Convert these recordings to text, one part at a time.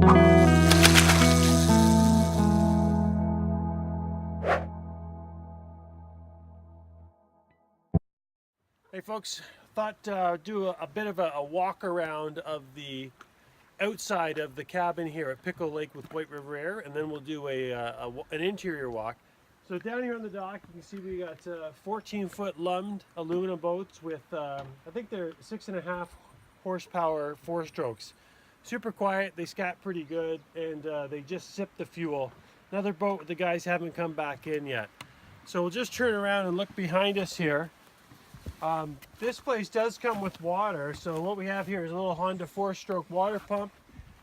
Hey folks, thought do a bit of a walk around of the outside of the cabin here at Pickle Lake with White River Air, and then we'll do an interior walk. So down here on the dock, you can see we got 14-foot lumbed aluminum boats with, I think they're 6.5 horsepower 4-strokes. Super quiet, they scat pretty good, and they just sip the fuel. Another boat the guys haven't come back in yet. So we'll just turn around and look behind us here. This place does come with water, so what we have here is a little Honda 4-stroke water pump.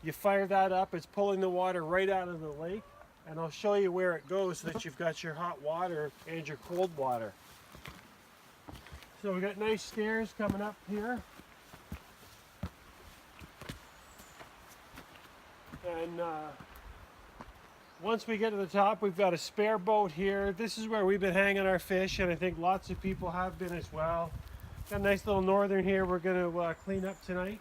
You fire that up, it's pulling the water right out of the lake, and I'll show you where it goes so that you've got your hot water and your cold water. So we got nice stairs coming up here, and once we get to the top, we've got a spare boat here. This is where we've been hanging our fish, and I think lots of people have been as well. Got a nice little northern here we're going to clean up tonight.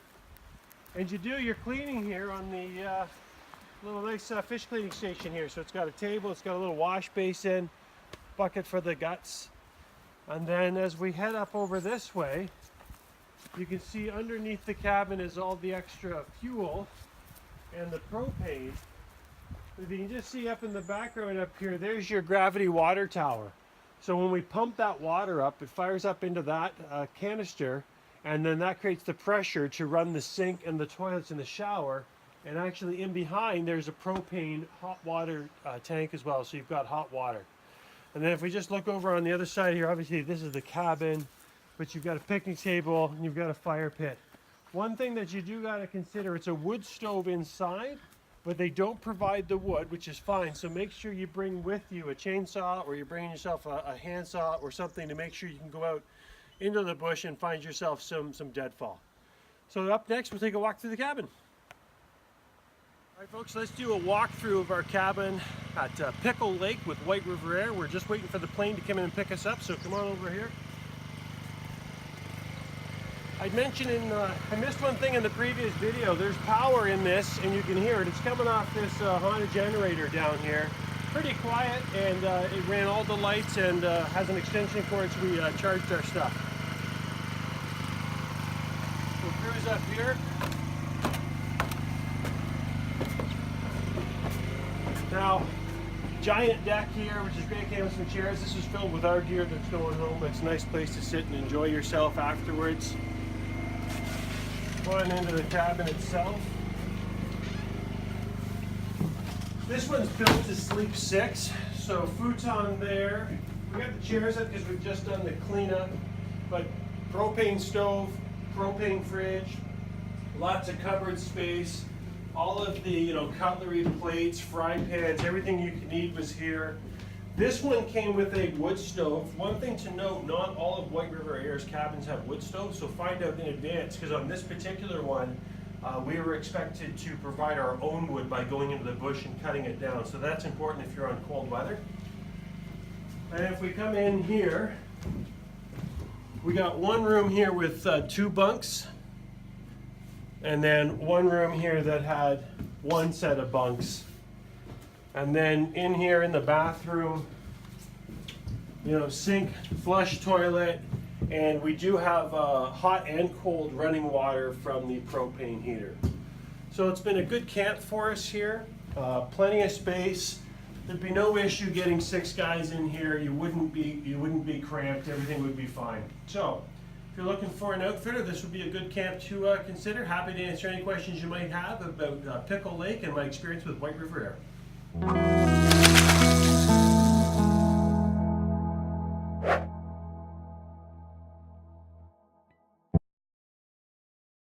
And you do your cleaning here on the little nice fish cleaning station here. So it's got a table, it's got a little wash basin, bucket for the guts. And then as we head up over this way, you can see underneath the cabin is all the extra fuel and the propane. If you can just see up in the background up here, there's your gravity water tower. So when we pump that water up, it fires up into that canister, and then that creates the pressure to run the sink and the toilets and the shower. And actually in behind, there's a propane hot water tank as well, so you've got hot water. And then if we just look over on the other side here, obviously this is the cabin, but you've got a picnic table and you've got a fire pit. One thing that you do got to consider, it's a wood stove inside, but they don't provide the wood, which is fine. So make sure you bring with you a chainsaw, or you're bringing yourself a handsaw or something to make sure you can go out into the bush and find yourself some deadfall. So up next, we'll take a walk through the cabin. All right, folks, let's do a walkthrough of our cabin at Pickle Lake with White River Air. We're just waiting for the plane to come in and pick us up, so come on over here. I mentioned I missed one thing in the previous video. There's power in this, and you can hear it. It's coming off this Honda generator down here. Pretty quiet, and it ran all the lights and has an extension cord, so we charged our stuff. We'll cruise up here. Now, giant deck here, which is great. Came with some chairs. This is filled with our gear that's going home. It's a nice place to sit and enjoy yourself afterwards. Going into the cabin itself. This one's built to sleep 6, so futon there. We got the chairs up because we've just done the cleanup, but propane stove, propane fridge, lots of cupboard space. All of the cutlery, plates, fry pans, everything you could need was here. This one came with a wood stove. One thing to note, not all of White River Air's cabins have wood stoves, so find out in advance, because on this particular one, we were expected to provide our own wood by going into the bush and cutting it down. So that's important if you're on cold weather. And if we come in here, we got one room here with 2 bunks, and then one room here that had 1 set of bunks. And then in here in the bathroom, sink, flush toilet, and we do have hot and cold running water from the propane heater. So it's been a good camp for us here. Plenty of space. There'd be no issue getting 6 guys in here. You wouldn't be cramped. Everything would be fine. So if you're looking for an outfitter, this would be a good camp to consider. Happy to answer any questions you might have about Pickle Lake and my experience with White River Air.